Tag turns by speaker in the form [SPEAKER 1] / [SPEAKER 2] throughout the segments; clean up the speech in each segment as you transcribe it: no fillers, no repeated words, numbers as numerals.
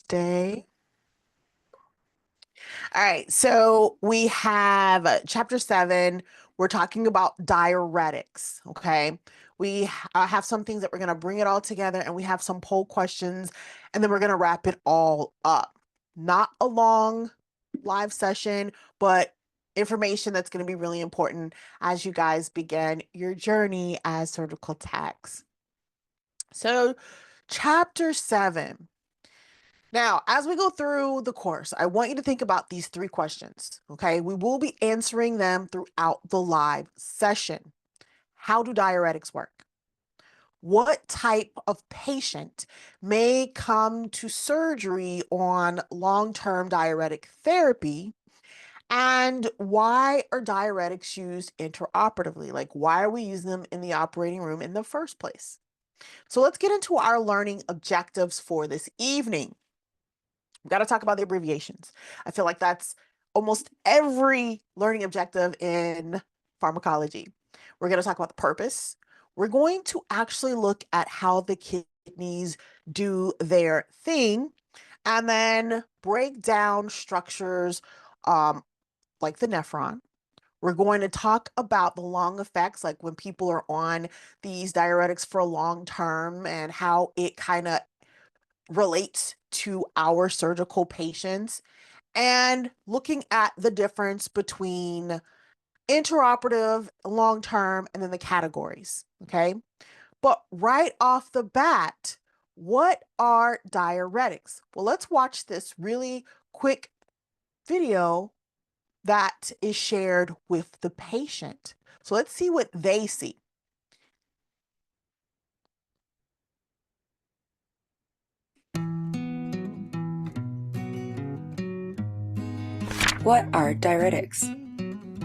[SPEAKER 1] Thursday. All right, so we have chapter 7. We're talking about diuretics, okay? We have some things that we're going to bring it all together, and we have some poll questions, and then we're going to wrap it all up. Not a long live session, but information that's going to be really important as you guys begin your journey as surgical techs. So, chapter 7. Now, as we go through the course, I want you to think about these 3 questions, okay? We will be answering them throughout the live session. How do diuretics work? What type of patient may come to surgery on long-term diuretic therapy? And why are diuretics used intraoperatively? Like, why are we using them in the operating room in the first place? So let's get into our learning objectives for this evening. We've got to talk about the abbreviations. I feel like that's almost every learning objective in pharmacology. We're going to talk about the purpose. We're going to actually look at how the kidneys do their thing and then break down structures like the nephron. We're going to talk about the long effects, like when people are on these diuretics for a long term and how it kind of relates to our surgical patients, and looking at the difference between intraoperative, long term, and then the categories. Okay. But right off the bat, what are diuretics? Well, let's watch this really quick video that is shared with the patient. So let's see what they see.
[SPEAKER 2] What are diuretics?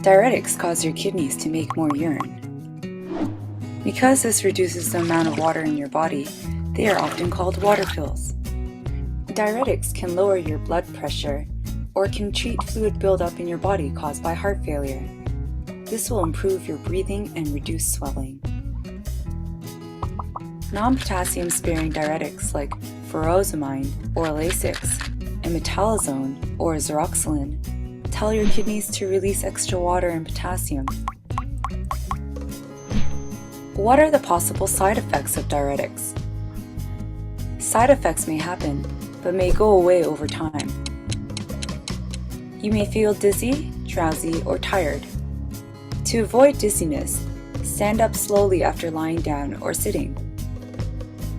[SPEAKER 2] Diuretics cause your kidneys to make more urine. Because this reduces the amount of water in your body, they are often called water pills. Diuretics can lower your blood pressure or can treat fluid buildup in your body caused by heart failure. This will improve your breathing and reduce swelling. Non-potassium sparing diuretics like furosemide or Lasix and metolazone or Zeroxylin tell your kidneys to release extra water and potassium. What are the possible side effects of diuretics? Side effects may happen, but may go away over time. You may feel dizzy, drowsy, or tired. To avoid dizziness, stand up slowly after lying down or sitting.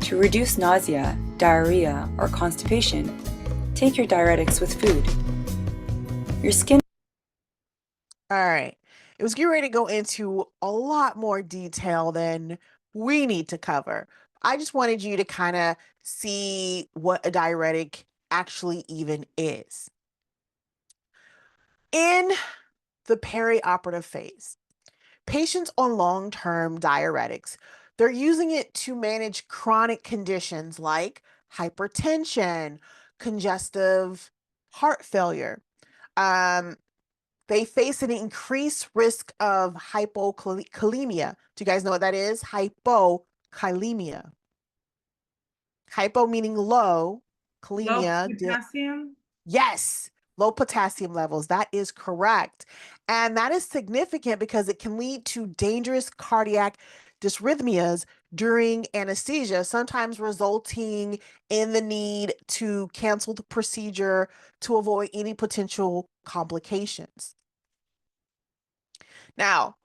[SPEAKER 2] To reduce nausea, diarrhea, or constipation, take your diuretics with food. Your skin.
[SPEAKER 1] All right. It was getting ready to go into a lot more detail than we need to cover. I just wanted you to kind of see what a diuretic actually even is. In the perioperative phase, patients on long-term diuretics, they're using it to manage chronic conditions like hypertension, congestive heart failure. They face an increased risk of hypokalemia. Do you guys know what that is? Hypokalemia. Hypo meaning low,
[SPEAKER 3] Low
[SPEAKER 1] kalemia.
[SPEAKER 3] potassium?
[SPEAKER 1] Yes, low potassium levels. That is correct. And that is significant because it can lead to dangerous cardiac dysrhythmias during anesthesia, sometimes resulting in the need to cancel the procedure to avoid any potential complications. Now,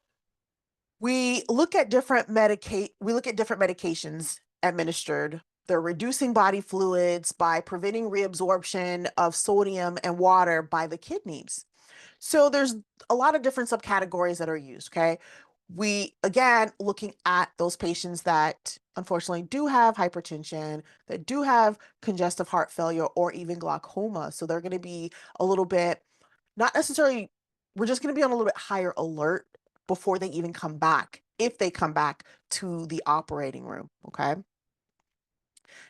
[SPEAKER 1] we look at different medications administered. They're reducing body fluids by preventing reabsorption of sodium and water by the kidneys. So there's a lot of different subcategories that are used, okay? We, again, looking at those patients that unfortunately do have hypertension, that do have congestive heart failure, or even glaucoma. So they're going to be a little bit, not necessarily, we're just going to be on a little bit higher alert before they even come back, if they come back to the operating room, okay?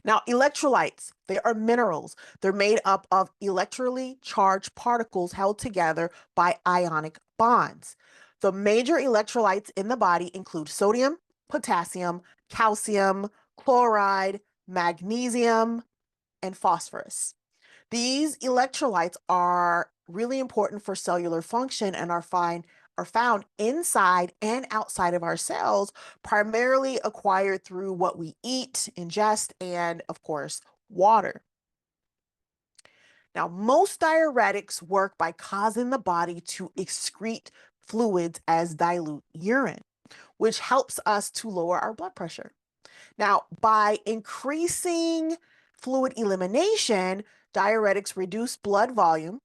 [SPEAKER 1] Now, electrolytes, they are minerals. They're made up of electrically charged particles held together by ionic bonds. The major electrolytes in the body include sodium, potassium, calcium, chloride, magnesium, and phosphorus. These electrolytes are really important for cellular function and are found inside and outside of our cells, primarily acquired through what we eat, ingest, and of course, water. Now, most diuretics work by causing the body to excrete fluids as dilute urine, which helps us to lower our blood pressure. Now, by increasing fluid elimination, diuretics reduce blood volume,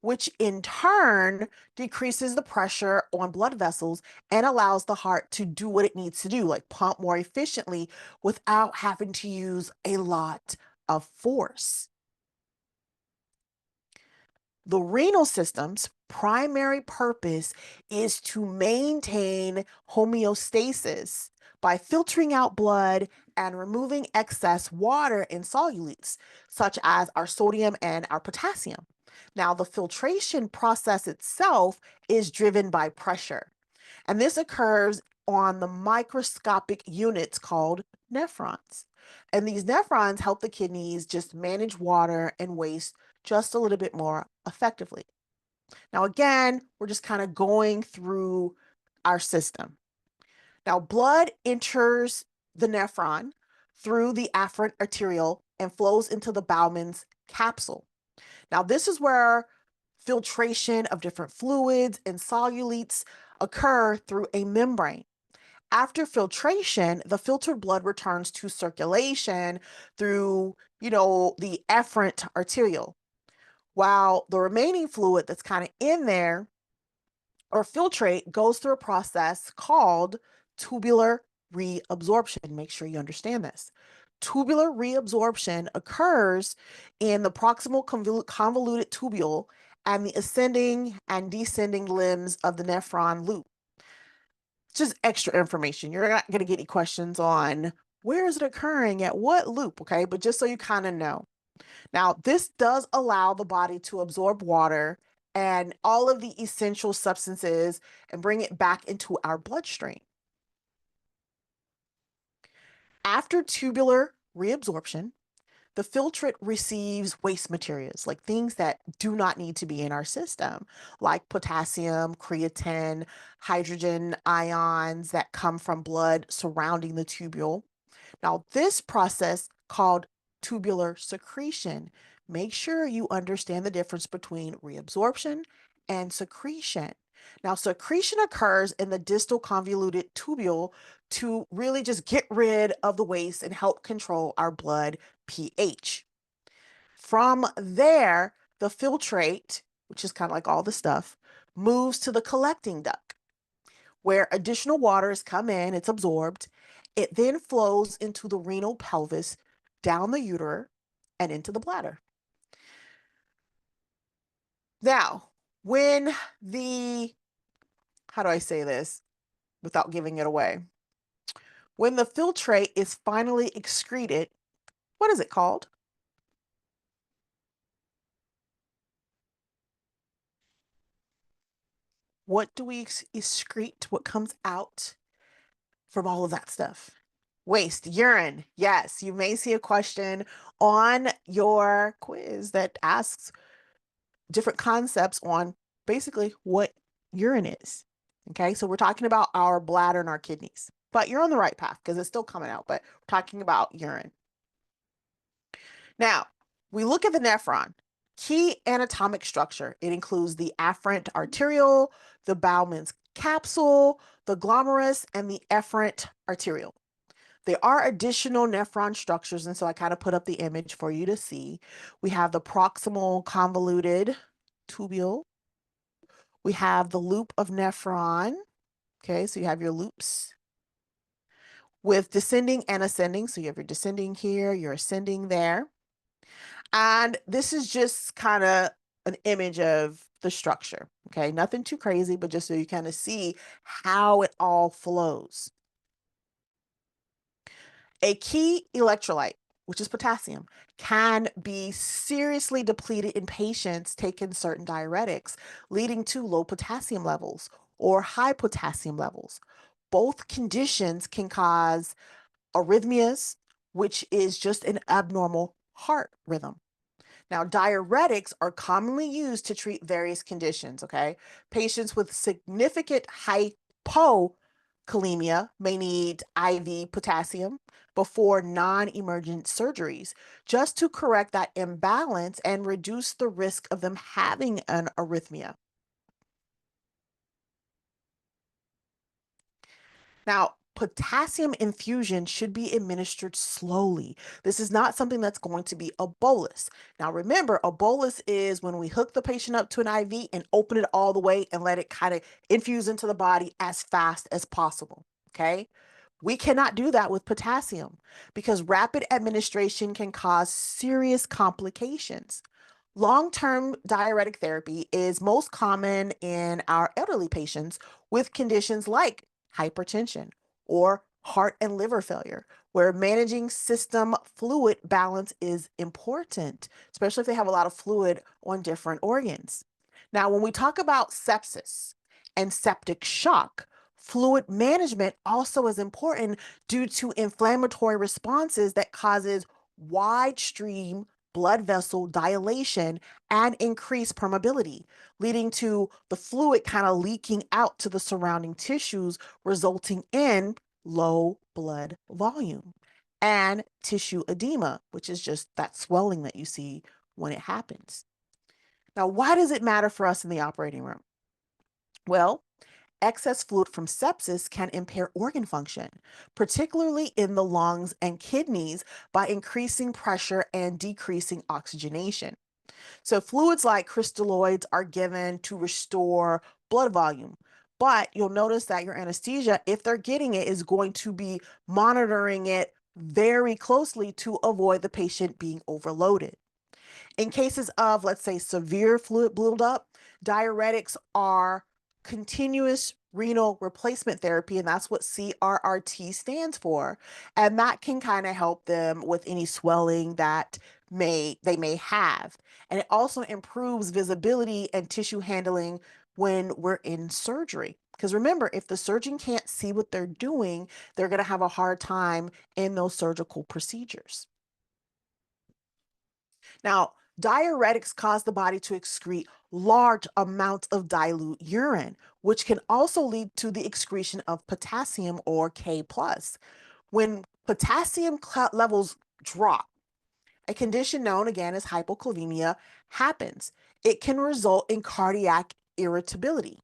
[SPEAKER 1] which in turn decreases the pressure on blood vessels and allows the heart to do what it needs to do, like pump more efficiently without having to use a lot of force. The renal system's primary purpose is to maintain homeostasis by filtering out blood and removing excess water and solutes, such as our sodium and our potassium. Now, the filtration process itself is driven by pressure, and this occurs on the microscopic units called nephrons. And these nephrons help the kidneys just manage water and waste just a little bit more effectively. Now, again, we're just kind of going through our system. Now, blood enters the nephron through the afferent arteriole and flows into the Bowman's capsule. Now, this is where filtration of different fluids and solutes occur through a membrane. After filtration, the filtered blood returns to circulation through, the efferent arteriole, while the remaining fluid that's kind of in there or filtrate goes through a process called tubular reabsorption. Make sure you understand this. Tubular reabsorption occurs in the proximal convoluted tubule and the ascending and descending limbs of the nephron loop. Just extra information. You're not going to get any questions on where is it occurring at what loop, okay? But just so you kind of know. Now, this does allow the body to absorb water and all of the essential substances and bring it back into our bloodstream. After tubular reabsorption, the filtrate receives waste materials, like things that do not need to be in our system, like potassium, creatine, hydrogen ions that come from blood surrounding the tubule. Now, this process called tubular secretion. Make sure you understand the difference between reabsorption and secretion. Now, secretion occurs in the distal convoluted tubule to really just get rid of the waste and help control our blood pH. From there, the filtrate, which is kind of like all the stuff, moves to the collecting duct, where additional waters come in, it's absorbed. It then flows into the renal pelvis, down the ureter, and into the bladder. Now, when how do I say this without giving it away? When the filtrate is finally excreted, what is it called? What do we excrete? What comes out from all of that stuff? Waste, urine. Yes, you may see a question on your quiz that asks different concepts on basically what urine is. Okay, so we're talking about our bladder and our kidneys, but you're on the right path because it's still coming out, but we're talking about urine. Now, we look at the nephron. Key anatomic structure. It includes the afferent arteriole, the Bowman's capsule, the glomerulus, and the efferent arteriole. There are additional nephron structures, and so I kind of put up the image for you to see. We have the proximal convoluted tubule. We have the loop of nephron. Okay, so you have your loops with descending and ascending. So you have your descending here, your ascending there. And this is just kind of an image of the structure. Okay, nothing too crazy, but just so you kind of see how it all flows. A key electrolyte, which is potassium, can be seriously depleted in patients taking certain diuretics, leading to low potassium levels or high potassium levels. Both conditions can cause arrhythmias, which is just an abnormal heart rhythm. Now, diuretics are commonly used to treat various conditions, okay? Patients with significant hypokalemia may need IV potassium before non-emergent surgeries just to correct that imbalance and reduce the risk of them having an arrhythmia. Now, potassium infusion should be administered slowly. This is not something that's going to be a bolus. Now, remember, a bolus is when we hook the patient up to an IV and open it all the way and let it kind of infuse into the body as fast as possible. Okay. We cannot do that with potassium because rapid administration can cause serious complications. Long term diuretic therapy is most common in our elderly patients with conditions like hypertension or heart and liver failure, where managing system fluid balance is important, especially if they have a lot of fluid on different organs. Now, when we talk about sepsis and septic shock, fluid management also is important due to inflammatory responses that causes wide stream blood vessel dilation and increased permeability, leading to the fluid kind of leaking out to the surrounding tissues, resulting in low blood volume and tissue edema, which is just that swelling that you see when it happens. Now, why does it matter for us in the operating room? Well, excess fluid from sepsis can impair organ function, particularly in the lungs and kidneys, by increasing pressure and decreasing oxygenation. So, fluids like crystalloids are given to restore blood volume. But you'll notice that your anesthesia, if they're getting it, is going to be monitoring it very closely to avoid the patient being overloaded. In cases of, let's say, severe fluid buildup, diuretics are continuous renal replacement therapy, and that's what CRRT stands for. And that can kind of help them with any swelling that they may have. And it also improves visibility and tissue handling when we're in surgery. Because remember, if the surgeon can't see what they're doing, they're going to have a hard time in those surgical procedures. Now, diuretics cause the body to excrete large amounts of dilute urine, which can also lead to the excretion of potassium or K+. When potassium levels drop, a condition known again as hypokalemia happens. It can result in cardiac irritability,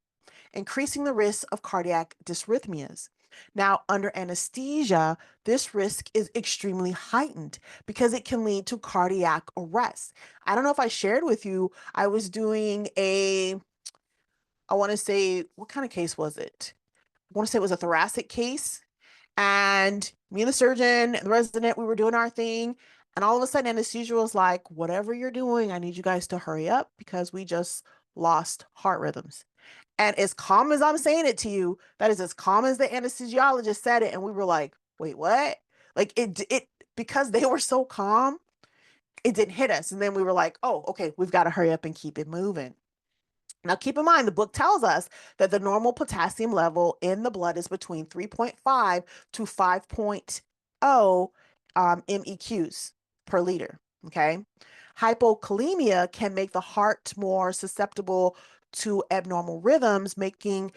[SPEAKER 1] increasing the risk of cardiac dysrhythmias. Now, under anesthesia, this risk is extremely heightened because it can lead to cardiac arrest. I don't know if I shared with you, I was doing I want to say, what kind of case was it? I want to say it was a thoracic case. And me and the surgeon and the resident, we were doing our thing. And all of a sudden, anesthesia was like, whatever you're doing, I need you guys to hurry up because we just lost heart rhythms. And as calm as I'm saying it to you, that is as calm as the anesthesiologist said it. And we were like, wait, what? Like because they were so calm, it didn't hit us. And then we were like, oh, okay, we've got to hurry up and keep it moving. Now, keep in mind, the book tells us that the normal potassium level in the blood is between 3.5 to 5.0 MEQs per liter. Okay. Hypokalemia can make the heart more susceptible to abnormal rhythms, making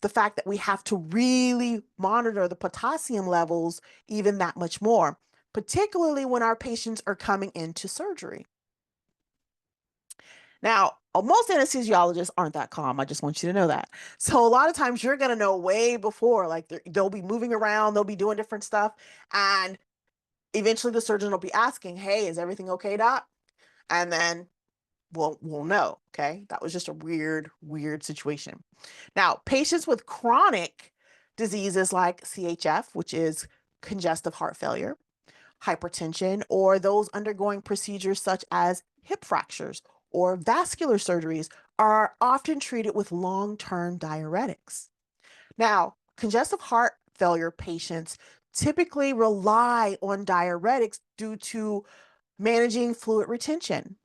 [SPEAKER 1] the fact that we have to really monitor the potassium levels even that much more, particularly when our patients are coming into surgery. Now, most anesthesiologists aren't that calm. I just want you to know that. So a lot of times you're going to know way before, like they'll be moving around, they'll be doing different stuff. And eventually the surgeon will be asking, hey, is everything okay, doc? And then we'll know. Okay. That was just a weird situation. Now, patients with chronic diseases like CHF, which is congestive heart failure, hypertension, or those undergoing procedures such as hip fractures or vascular surgeries are often treated with long-term diuretics. Now, congestive heart failure patients typically rely on diuretics due to managing fluid retention.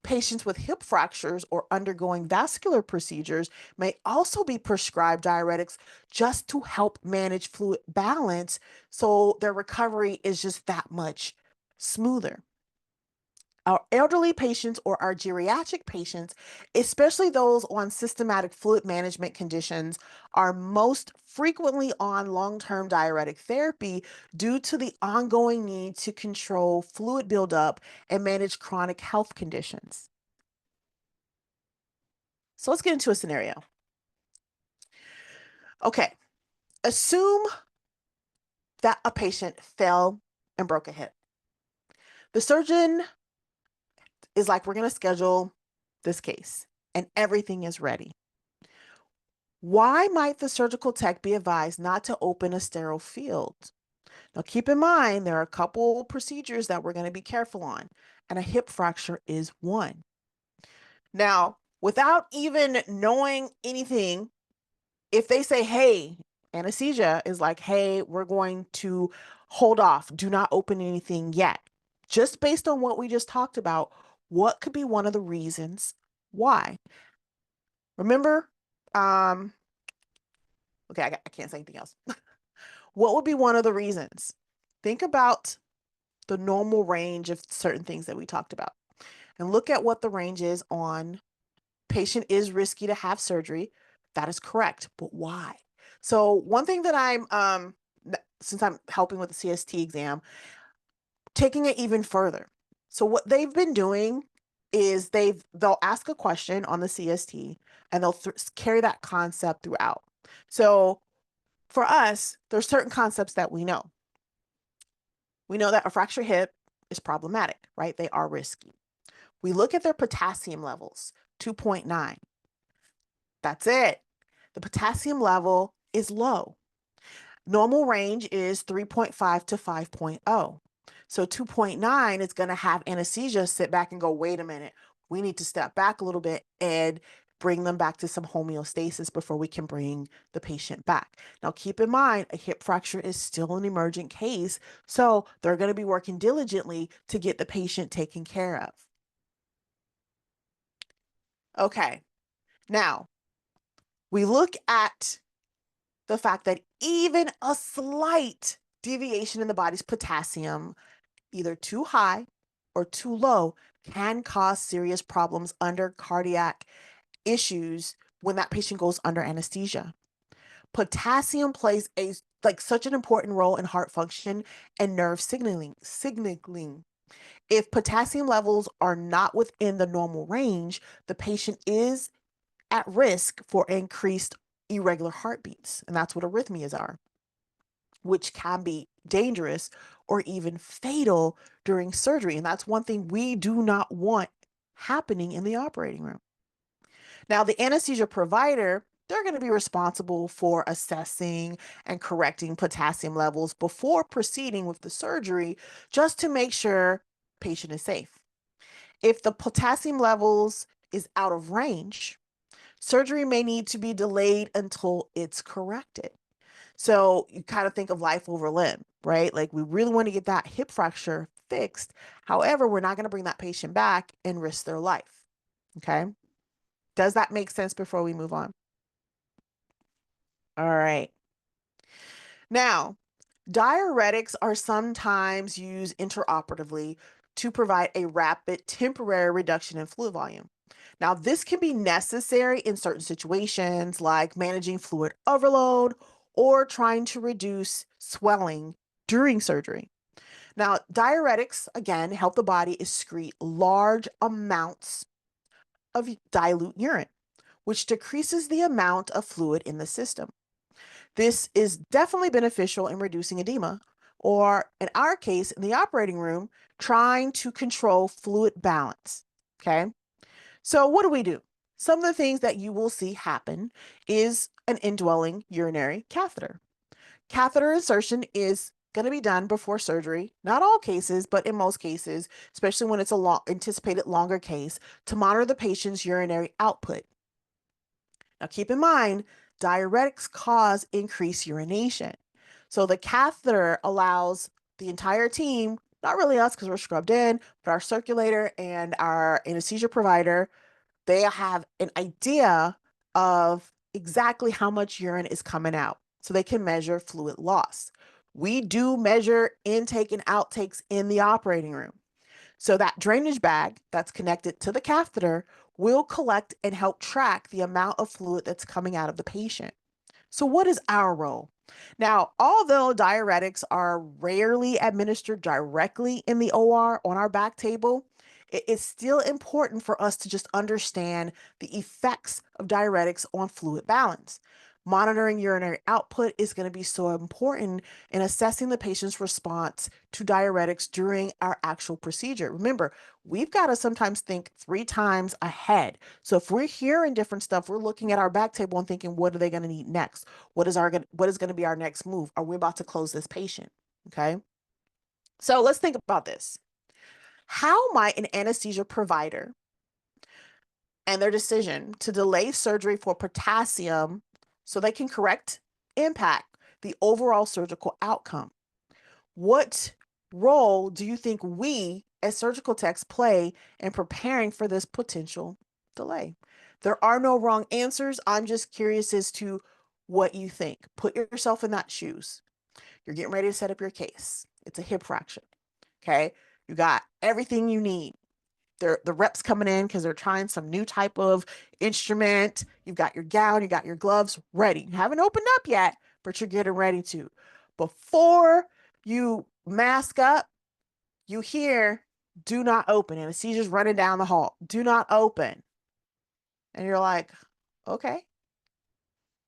[SPEAKER 1] Patients with hip fractures or undergoing vascular procedures may also be prescribed diuretics just to help manage fluid balance so their recovery is just that much smoother. Our elderly patients or our geriatric patients, especially those on systematic fluid management conditions, are most frequently on long-term diuretic therapy due to the ongoing need to control fluid buildup and manage chronic health conditions. So let's get into a scenario. Okay, assume that a patient fell and broke a hip. The surgeon is like, we're going to schedule this case, and everything is ready. Why might the surgical tech be advised not to open a sterile field? Now, keep in mind, there are a couple procedures that we're going to be careful on, and a hip fracture is one. Now, without even knowing anything, if they say, hey, anesthesia is like, hey, we're going to hold off, do not open anything yet. Just based on what we just talked about, what could be one of the reasons why? Remember, okay, I can't say anything else. What would be one of the reasons? Think about the normal range of certain things that we talked about and look at what the range is on patient is risky to have surgery. That is correct, but why? So one thing that since I'm helping with the CST exam, taking it even further. So what they've been doing is they'll ask a question on the CST and they'll carry that concept throughout. So for us, there's certain concepts that we know. We know that a fractured hip is problematic, right? They are risky. We look at their potassium levels, 2.9. That's it. The potassium level is low. Normal range is 3.5 to 5.0. So 2.9 is going to have anesthesia sit back and go, wait a minute, we need to step back a little bit and bring them back to some homeostasis before we can bring the patient back. Now, keep in mind, a hip fracture is still an emergent case, so they're going to be working diligently to get the patient taken care of. Okay, now we look at the fact that even a slight deviation in the body's potassium, either too high or too low, can cause serious problems under cardiac issues when that patient goes under anesthesia. Potassium plays such an important role in heart function and nerve signaling. If potassium levels are not within the normal range, the patient is at risk for increased irregular heartbeats, and that's what arrhythmias are, which can be dangerous or even fatal during surgery. And that's one thing we do not want happening in the operating room. Now, the anesthesia provider, they're going to be responsible for assessing and correcting potassium levels before proceeding with the surgery, just to make sure patient is safe. If the potassium levels is out of range, surgery may need to be delayed until it's corrected. So you kind of think of life over limb, right? Like, we really want to get that hip fracture fixed. However, we're not going to bring that patient back and risk their life. Okay. Does that make sense before we move on? All right. Now, diuretics are sometimes used intraoperatively to provide a rapid temporary reduction in fluid volume. Now, this can be necessary in certain situations like managing fluid overload or trying to reduce swelling during surgery. Now, diuretics, again, help the body excrete large amounts of dilute urine, which decreases the amount of fluid in the system. This is definitely beneficial in reducing edema, or in our case, in the operating room, trying to control fluid balance. Okay. So what do? Some of the things that you will see happen is an indwelling urinary catheter. Catheter insertion is going to be done before surgery, not all cases, but in most cases, especially when it's a anticipated longer case, to monitor the patient's urinary output. Now, keep in mind, diuretics cause increased urination. So the catheter allows the entire team, not really us because we're scrubbed in, but our circulator and our anesthesia provider, they have an idea of exactly how much urine is coming out so they can measure fluid loss. We do measure intake and outtakes in the operating room. So that drainage bag that's connected to the catheter will collect and help track the amount of fluid that's coming out of the patient. So, what is our role? Now, although diuretics are rarely administered directly in the OR on our back table, it is still important for us to just understand the effects of diuretics on fluid balance. Monitoring urinary output is going to be so important in assessing the patient's response to diuretics during our actual procedure. Remember, we've got to sometimes think 3 times ahead. So if we're hearing different stuff, we're looking at our back table and thinking, what are they going to need next? What is going to be our next move? Are we about to close this patient? Okay. So let's think about this. How might an anesthesia provider and their decision to delay surgery for potassium so they can correct impact the overall surgical outcome? What role do you think we as surgical techs play in preparing for this potential delay? There are no wrong answers. I'm just curious as to what you think. Put yourself in that shoes. You're getting ready to set up your case. It's a hip fracture. Okay. You got everything you need. The reps coming in because they're trying some new type of instrument. You've got your gown, you got your gloves ready. You haven't opened up yet, but you're getting ready to. Before you mask up, you hear, do not open. Anesthesia's running down the hall. Do not open. And you're like, okay,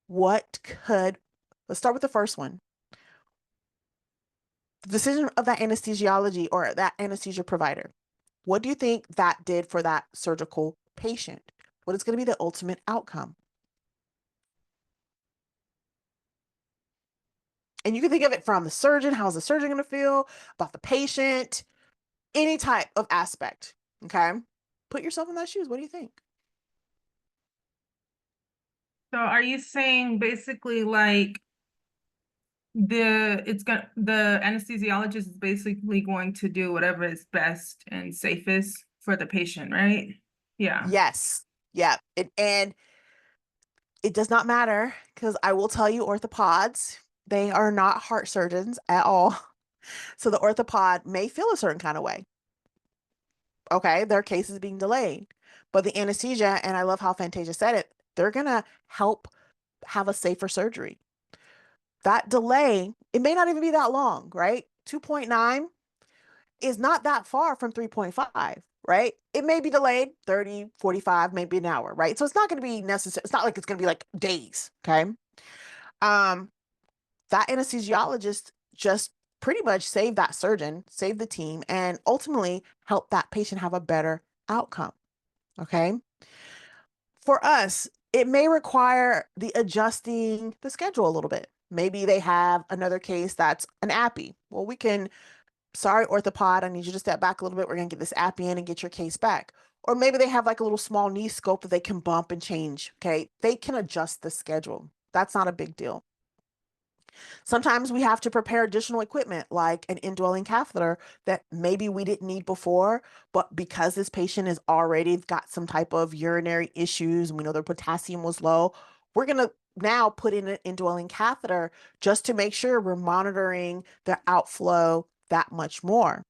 [SPEAKER 1] let's start with the first one. The decision of that anesthesiology or that anesthesia provider. What do you think that did for that surgical patient? What is going to be the ultimate outcome? And you can think of it from the surgeon. How's the surgeon going to feel about the patient? Any type of aspect. Okay. Put yourself in those shoes. What do you think?
[SPEAKER 3] So are you saying basically like the anesthesiologist is basically going to do whatever is best and safest for the patient, right? Yeah.
[SPEAKER 1] Yes. Yeah. And it does not matter because I will tell you, orthopods, they are not heart surgeons at all. So the orthopod may feel a certain kind of way. Okay. Their case is being delayed. But the anesthesia, and I love how Fantasia said it, they're going to help have a safer surgery. That delay, it may not even be that long, right? 2.9 is not that far from 3.5, right? It may be delayed 30, 45, maybe an hour, right? So it's not going to be necessary. It's not like it's going to be like days, okay? That anesthesiologist just pretty much saved that surgeon, saved the team, and ultimately helped that patient have a better outcome, okay? For us, it may require the adjusting the schedule a little bit. Maybe they have another case that's an appy. Well, sorry, orthopod, I need you to step back a little bit. We're going to get this appy in and get your case back. Or maybe they have like a little small knee scope that they can bump and change. Okay. They can adjust the schedule. That's not a big deal. Sometimes we have to prepare additional equipment like an indwelling catheter that maybe we didn't need before, but because this patient has already got some type of urinary issues and we know their potassium was low, we're going to now put in an indwelling catheter just to make sure we're monitoring the outflow that much more.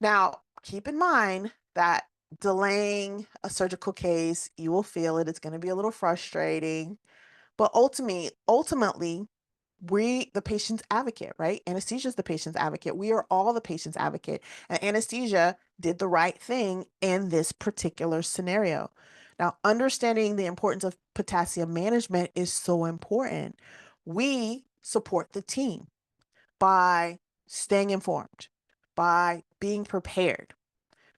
[SPEAKER 1] Now, keep in mind that delaying a surgical case, you will feel it. It's going to be a little frustrating, but ultimately, the patient's advocate, right? Anesthesia is the patient's advocate. We are all the patient's advocate. And anesthesia did the right thing in this particular scenario. Now, understanding the importance of potassium management is so important. We support the team by staying informed, by being prepared,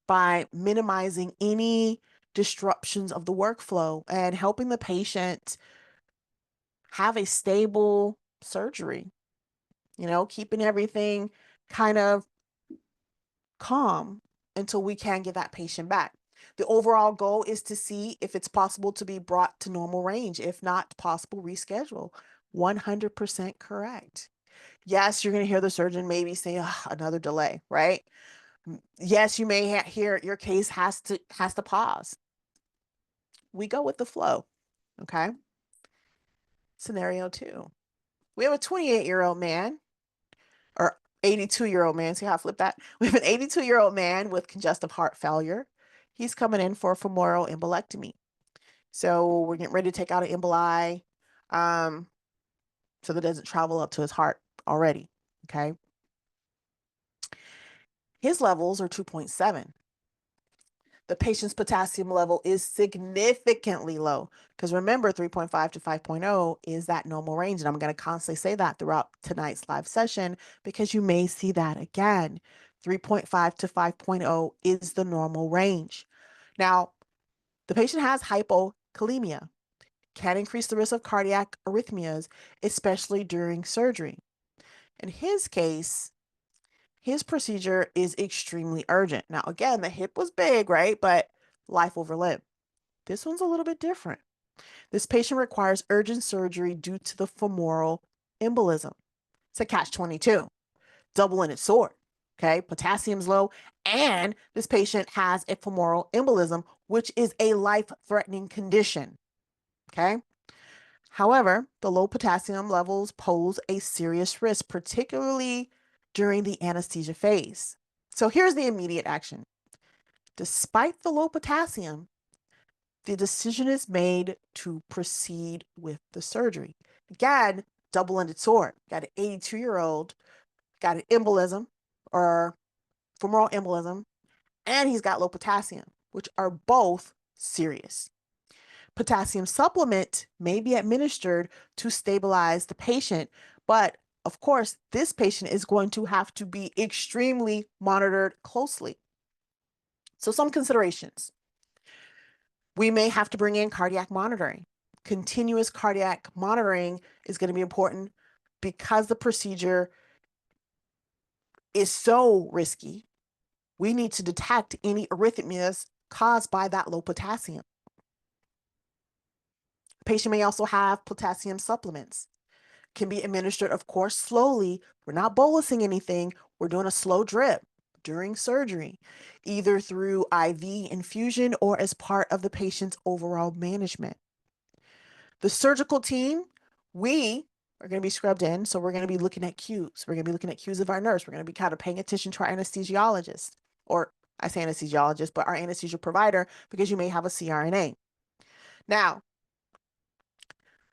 [SPEAKER 1] by minimizing any disruptions of the workflow and helping the patient have a stable surgery, keeping everything kind of calm until we can get that patient back. The overall goal is to see if it's possible to be brought to normal range. If not possible, reschedule. 100% correct. Yes, you're going to hear the surgeon maybe say another delay, right? Yes, you may hear your case has to pause. We go with the flow. Okay. Scenario 2. We have a 28-year-old man, or 82-year-old man. See how I flipped that? We have an 82-year-old man with congestive heart failure. He's coming in for a femoral embolectomy. So we're getting ready to take out an emboli, so that it doesn't travel up to his heart already. Okay. His levels are 2.7. The patient's potassium level is significantly low, because remember 3.5 to 5.0 is that normal range. And I'm going to constantly say that throughout tonight's live session, because you may see that again. 3.5 to 5.0 is the normal range. Now, the patient has hypokalemia, can increase the risk of cardiac arrhythmias, especially during surgery. In his case, his procedure is extremely urgent. Now, again, the hip was big, right? But life over limb. This one's a little bit different. This patient requires urgent surgery due to the femoral embolism. It's a catch-22, double-edged sword. Okay, potassium's low, and this patient has a femoral embolism, which is a life-threatening condition. Okay. However, the low potassium levels pose a serious risk, particularly during the anesthesia phase. So here's the immediate action. Despite the low potassium, the decision is made to proceed with the surgery. Again, double-ended sword. Got an 82-year-old, got an embolism or femoral embolism, and he's got low potassium, which are both serious. Potassium supplement may be administered to stabilize the patient, but of course, this patient is going to have to be extremely monitored closely. So some considerations. We may have to bring in cardiac monitoring. Continuous cardiac monitoring is going to be important because the procedure is so risky. We need to detect any arrhythmias caused by that low potassium. The patient may also have potassium supplements. Can be administered, of course, slowly. We're not bolusing anything. We're doing a slow drip during surgery, either through IV infusion or as part of the patient's overall management. The surgical team, we are going to be scrubbed in. So we're going to be looking at cues. We're going to be looking at cues of our nurse. We're going to be kind of paying attention to our anesthesiologist, or I say anesthesiologist, but our anesthesia provider, because you may have a CRNA. Now,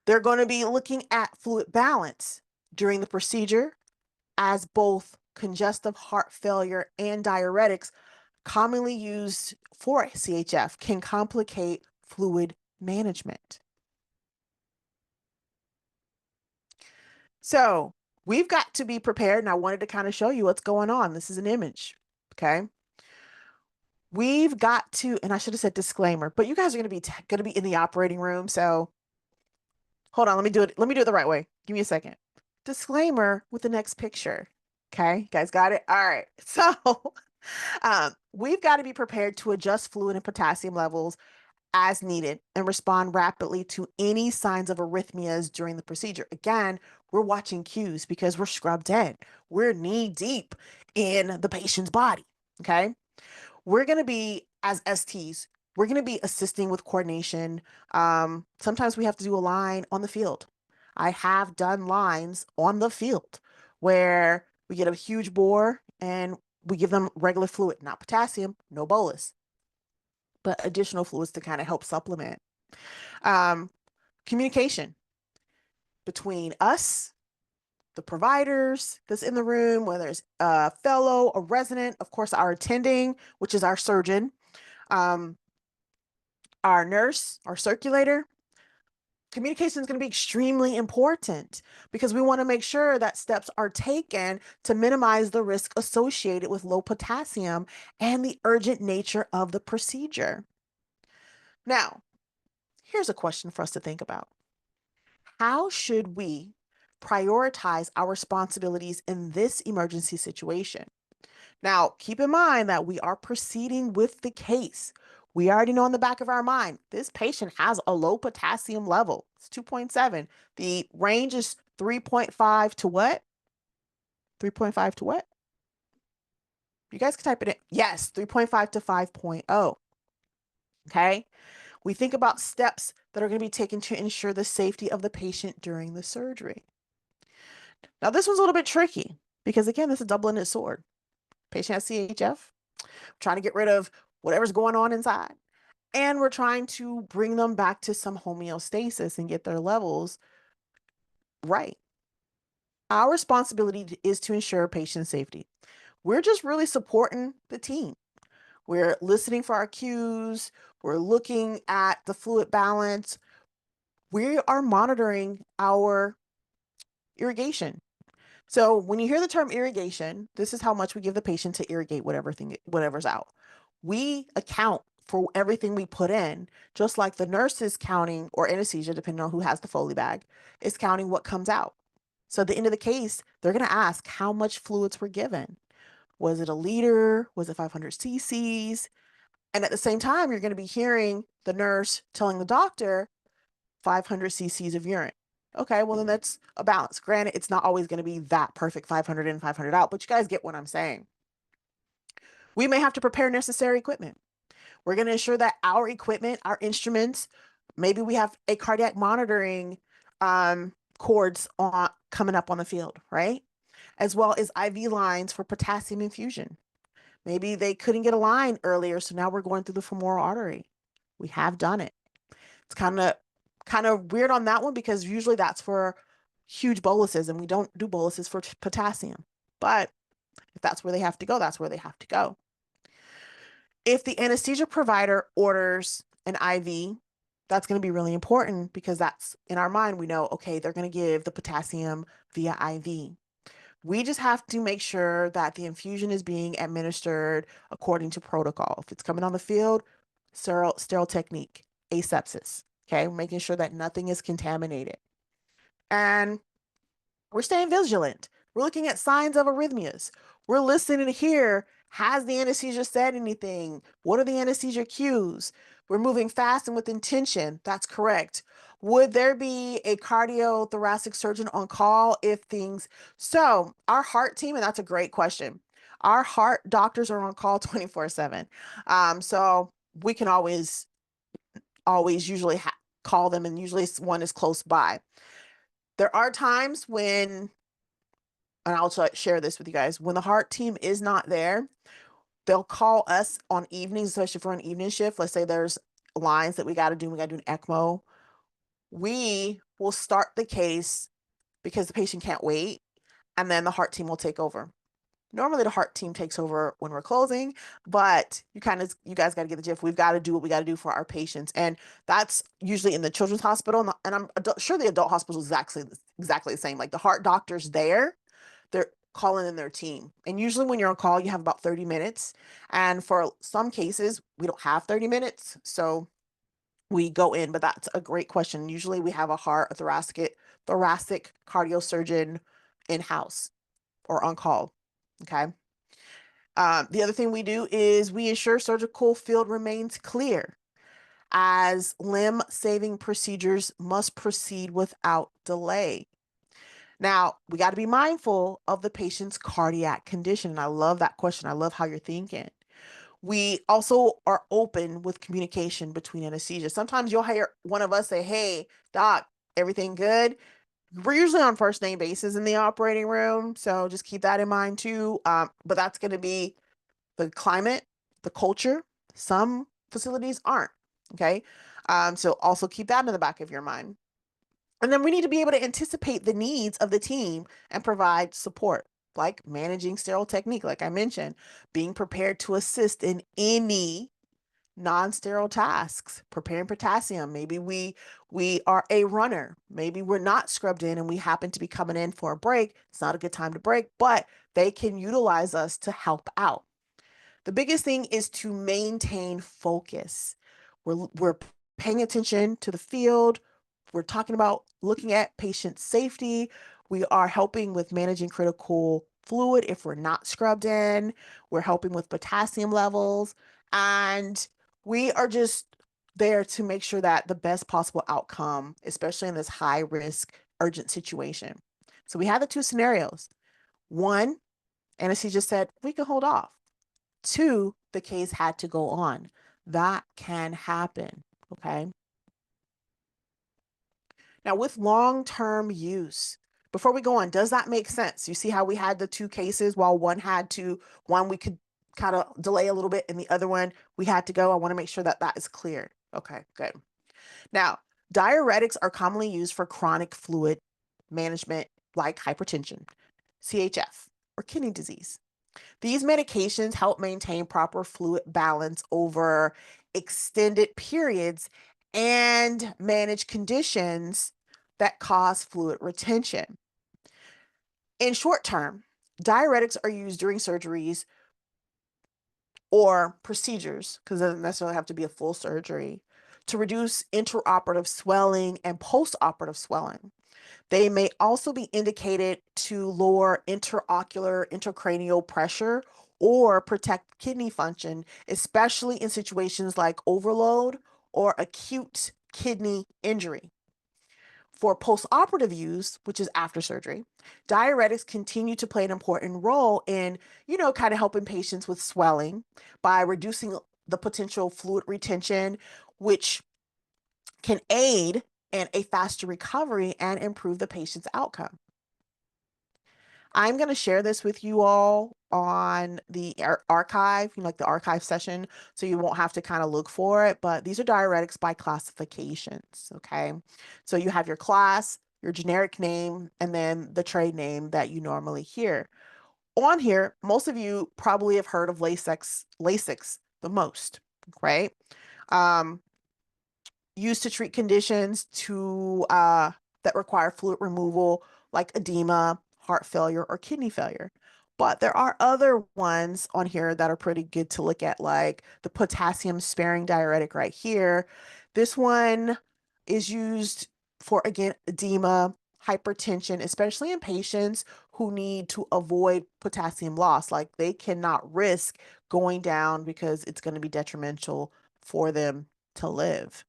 [SPEAKER 1] they're going to be looking at fluid balance during the procedure, as both congestive heart failure and diuretics, commonly used for CHF, can complicate fluid management. So we've got to be prepared, and I wanted to kind of show you what's going on. This is an image, okay? We've got to, and I should have said disclaimer, but you guys are going to be in the operating room, so hold on, let me do it the right way. Give me a second. Disclaimer with the next picture. Okay, you guys got it? All right. So we've got to be prepared to adjust fluid and potassium levels as needed and respond rapidly to any signs of arrhythmias during the procedure. Again, we're watching cues because we're scrubbed in. We're knee deep in the patient's body. Okay. We're going to be, as STs, we're going to be assisting with coordination. Sometimes we have to do a line on the field. I have done lines on the field where we get a huge bore and we give them regular fluid, not potassium, no bolus, but additional fluids to kind of help supplement. Communication between us, the providers that's in the room, whether it's a fellow, a resident, of course, our attending, which is our surgeon, our nurse, our circulator. Communication is going to be extremely important because we want to make sure that steps are taken to minimize the risk associated with low potassium and the urgent nature of the procedure. Now, here's a question for us to think about. How should we prioritize our responsibilities in this emergency situation? Now, keep in mind that we are proceeding with the case. We already know in the back of our mind, this patient has a low potassium level. It's 2.7. The range is 3.5 to what? 3.5 to what? You guys can type it in. Yes, 3.5 to 5.0. Okay. We think about steps that are going to be taken to ensure the safety of the patient during the surgery. Now, this one's a little bit tricky. Because again, this is a double-edged sword. Patient has CHF, trying to get rid of whatever's going on inside. And we're trying to bring them back to some homeostasis and get their levels right. Our responsibility is to ensure patient safety. We're just really supporting the team. We're listening for our cues. We're looking at the fluid balance. We are monitoring our irrigation. So when you hear the term irrigation, this is how much we give the patient to irrigate whatever's out. We account for everything we put in, just like the nurse is counting, or anesthesia, depending on who has the Foley bag, is counting what comes out. So at the end of the case, they're going to ask how much fluids were given. Was it a liter? Was it 500 cc's? And at the same time, you're going to be hearing the nurse telling the doctor 500 cc's of urine. Okay, well, then that's a balance. Granted, it's not always going to be that perfect 500 in, 500 out, but you guys get what I'm saying. We may have to prepare necessary equipment. We're going to ensure that our equipment, our instruments, maybe we have a cardiac monitoring cords coming up on the field, right? As well as IV lines for potassium infusion. Maybe they couldn't get a line earlier, so now we're going through the femoral artery. We have done it. It's kind of weird on that one because usually that's for huge boluses, and we don't do boluses for potassium. But if that's where they have to go, that's where they have to go. If the anesthesia provider orders an IV, that's going to be really important because that's in our mind, we know, okay, they're going to give the potassium via IV. We just have to make sure that the infusion is being administered according to protocol. If it's coming on the field, sterile technique, asepsis, okay? We're making sure that nothing is contaminated. And we're staying vigilant. We're looking at signs of arrhythmias. We're listening to hear, has the anesthesia said anything? What are the anesthesia cues? We're moving fast and with intention. That's correct. Would there be a cardiothoracic surgeon on call if things... So our heart team, and that's a great question. Our heart doctors are on call 24/7. So we can always usually call them, and usually one is close by. There are times when, and I'll share this with you guys, when the heart team is not there, they'll call us on evenings, especially for an evening shift. Let's say there's lines that we got to do. We got to do an ECMO. We will start the case because the patient can't wait, and then the heart team will take over. Normally the heart team takes over when we're closing, but you guys got to get the gist. We've got to do what we got to do for our patients. And that's usually in the children's hospital. And I'm sure the adult hospital is exactly the same. Like the heart doctor's there, they're calling in their team. And usually when you're on call, you have about 30 minutes. And for some cases, we don't have 30 minutes. So we go in, but that's a great question. Usually we have a thoracic cardiosurgeon in-house or on call. Okay. The other thing we do is we ensure surgical field remains clear, as limb-saving procedures must proceed without delay. Now, we got to be mindful of the patient's cardiac condition. And I love that question. I love how you're thinking. We also are open with communication between anesthesia. Sometimes you'll hear one of us say, "Hey, doc, everything good?" We're usually on first name basis in the operating room, so just keep that in mind too. But that's going to be the climate, the culture. Some facilities aren't, okay? So also keep that in the back of your mind. And then we need to be able to anticipate the needs of the team and provide support, like managing sterile technique, like I mentioned, being prepared to assist in any non-sterile tasks, preparing potassium. Maybe we are a runner. Maybe we're not scrubbed in and we happen to be coming in for a break. It's not a good time to break, but they can utilize us to help out. The biggest thing is to maintain focus. We're paying attention to the field. We're talking about looking at patient safety. We are helping with managing critical fluid if we're not scrubbed in. We're helping with potassium levels. And we are just there to make sure that the best possible outcome, especially in this high risk, urgent situation. So we have the two scenarios. One, anesthesia said, we can hold off. Two, the case had to go on. That can happen, okay? Now with long-term use, before we go on, does that make sense? You see how we had the two cases while one we could kind of delay a little bit and the other one we had to go. I want to make sure that that is clear. Okay, good. Now, diuretics are commonly used for chronic fluid management like hypertension, CHF, or kidney disease. These medications help maintain proper fluid balance over extended periods and manage conditions that cause fluid retention. In short term, diuretics are used during surgeries or procedures, because it doesn't necessarily have to be a full surgery, to reduce intraoperative swelling and postoperative swelling. They may also be indicated to lower intraocular, intracranial pressure or protect kidney function, especially in situations like overload or acute kidney injury. For postoperative use, which is after surgery, diuretics continue to play an important role in, kind of helping patients with swelling by reducing the potential fluid retention, which can aid in a faster recovery and improve the patient's outcome. I'm going to share this with you all on the archive, like the archive session, so you won't have to kind of look for it, but these are diuretics by classifications, okay? So you have your class, your generic name, and then the trade name that you normally hear. On here, most of you probably have heard of Lasix the most, right? Used to treat conditions that require fluid removal like edema, heart failure, or kidney failure. But there are other ones on here that are pretty good to look at, like the potassium sparing diuretic right here. This one is used for, again, edema, hypertension, especially in patients who need to avoid potassium loss. Like they cannot risk going down because it's going to be detrimental for them to live.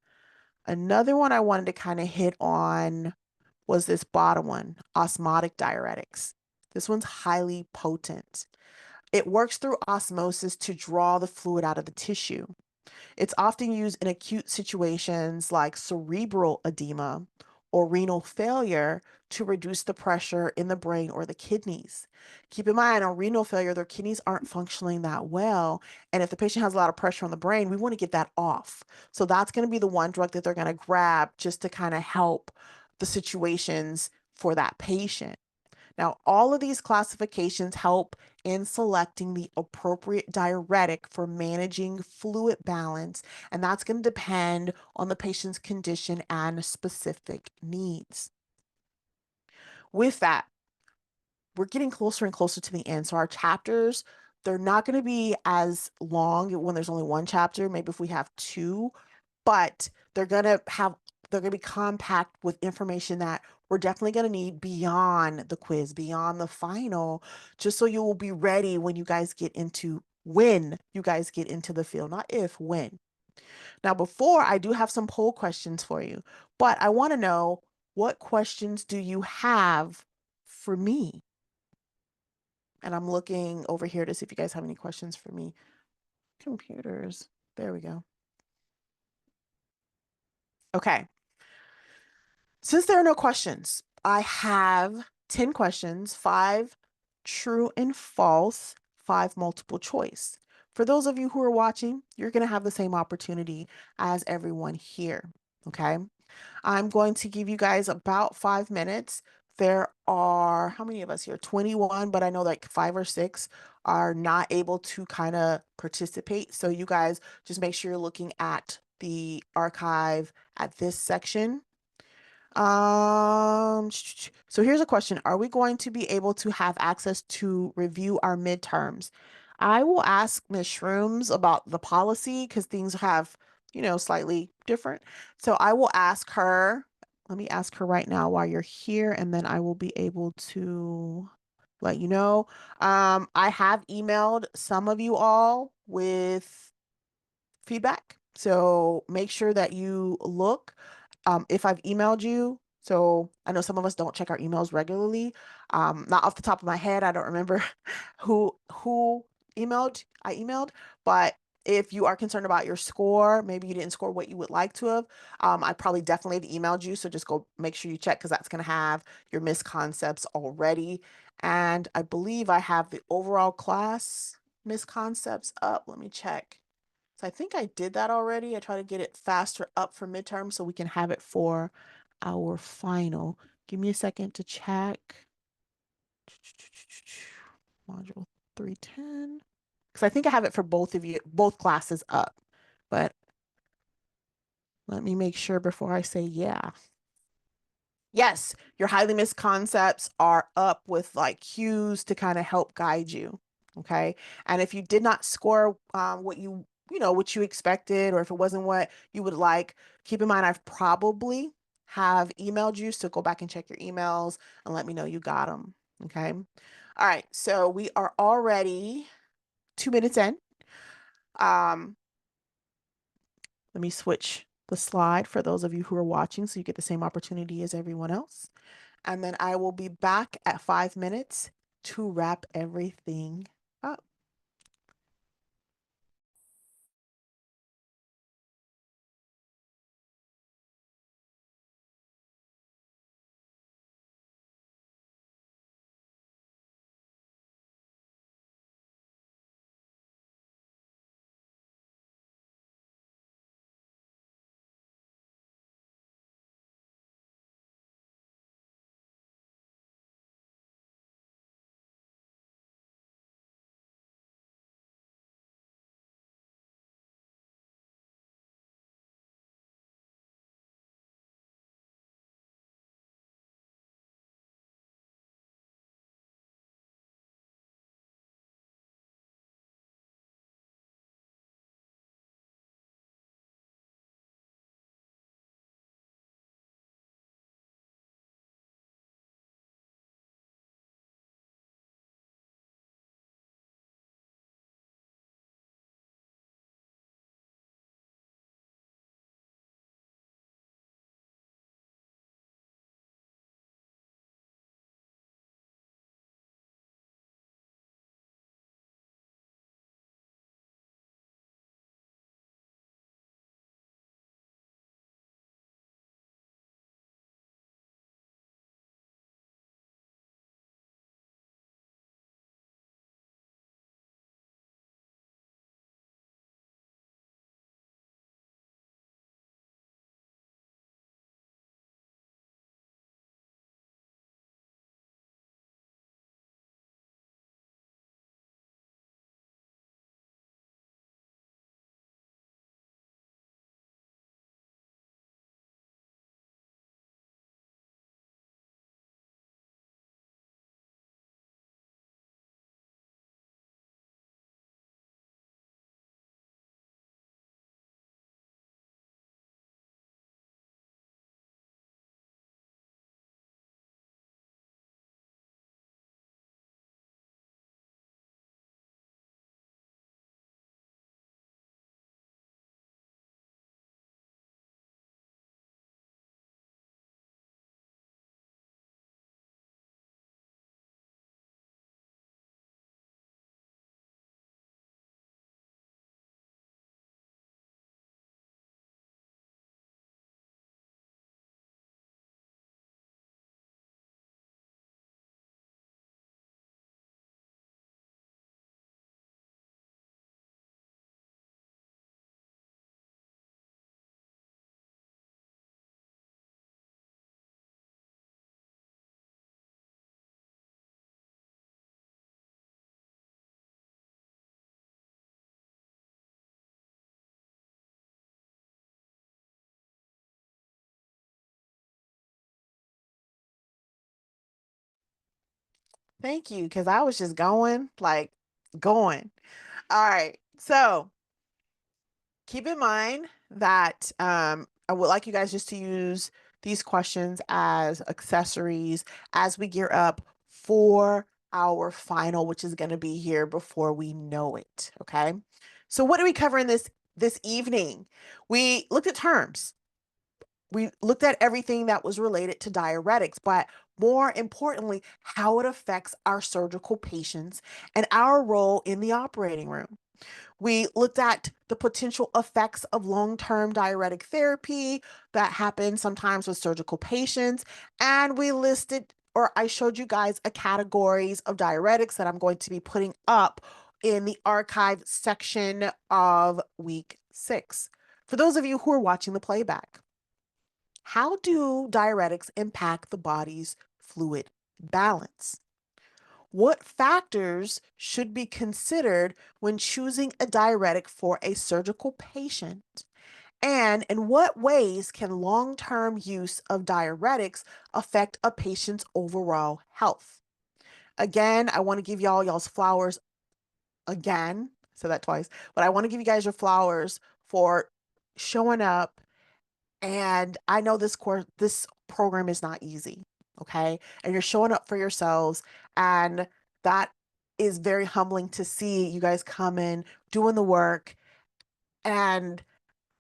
[SPEAKER 1] Another one I wanted to kind of hit on was this bottom one, osmotic diuretics. This one's highly potent. It works through osmosis to draw the fluid out of the tissue. It's often used in acute situations like cerebral edema or renal failure to reduce the pressure in the brain or the kidneys. Keep in mind, on renal failure, their kidneys aren't functioning that well. And if the patient has a lot of pressure on the brain, we want to get that off. So that's going to be the one drug that they're going to grab just to kind of help the situations for that patient. Now, all of these classifications help in selecting the appropriate diuretic for managing fluid balance, and that's going to depend on the patient's condition and specific needs. With that, we're getting closer and closer to the end. So our chapters, they're not going to be as long when there's only one chapter, maybe if we have two, but they're going to be compact with information that we're definitely going to need beyond the quiz, beyond the final, just so you will be ready when you guys get into the field, not if, when. Now, before I do have some poll questions for you, but I want to know, what questions do you have for me? And I'm looking over here to see if you guys have any questions for me. Computers. There we go. Okay. Since there are no questions, I have 10 questions, 5 true and false, 5 multiple choice. For those of you who are watching, you're going to have the same opportunity as everyone here, okay? I'm going to give you guys about 5 minutes. There are, how many of us here? 21, but I know like 5 or 6 are not able to kind of participate. So you guys just make sure you're looking at the archive at this section. So here's a question. Are we going to be able to have access to review our midterms? I will ask Ms. Shrooms about the policy because things have, slightly different. So I will ask her. Let me ask her right now while you're here, and then I will be able to let you know. I have emailed some of you all with feedback. So make sure that you look if I've emailed you. So I know some of us don't check our emails regularly. Not off the top of my head, I don't remember who I emailed, but if you are concerned about your score, maybe you didn't score what you would like to have, I probably definitely have emailed you. So just go make sure you check because that's going to have your missed concepts already. And I believe I have the overall class missed concepts up. Let me check. So I think I did that already. I try to get it faster up for midterm so we can have it for our final. Give me a second to check. Module 310. Because I think I have it for both of you, both classes up. But let me make sure before I say yeah. Yes, your highly missed concepts are up with like cues to kind of help guide you. Okay. And if you did not score what what you expected, or if it wasn't what you would like, keep in mind I've probably have emailed you. So go back and check your emails and let me know you got them. Okay. All right. So we are already 2 minutes in. Let me switch the slide for those of you who are watching so you get the same opportunity as everyone else. And then I will be back at 5 minutes to wrap everything up. Thank you, because I was just going, like going. All right. So keep in mind that I would like you guys just to use these questions as accessories as we gear up for our final, which is going to be here before we know it. Okay. So what do we cover in this evening? We looked at terms. We looked at everything that was related to diuretics, but more importantly, how it affects our surgical patients and our role in the operating room. We looked at the potential effects of long-term diuretic therapy that happens sometimes with surgical patients. And we listed, or I showed you guys a categories of diuretics that I'm going to be putting up in the archive section of week 6. For those of you who are watching the playback, how do diuretics impact the body's fluid balance? What factors should be considered when choosing a diuretic for a surgical patient? And in what ways can long-term use of diuretics affect a patient's overall health? Again, I want to give y'all's flowers again. I said that twice, but I want to give you guys your flowers for showing up. And I know this program is not easy, okay? And you're showing up for yourselves, and that is very humbling to see you guys come in, doing the work, and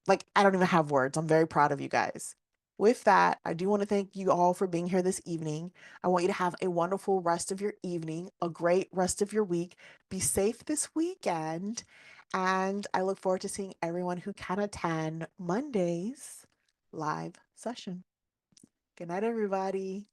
[SPEAKER 1] like I don't even have words. I'm very proud of you guys. With that, I do want to thank you all for being here this evening. I want you to have a wonderful rest of your evening, a great rest of your week. Be safe this weekend, and I look forward to seeing everyone who can attend Monday's live session. Good night, everybody.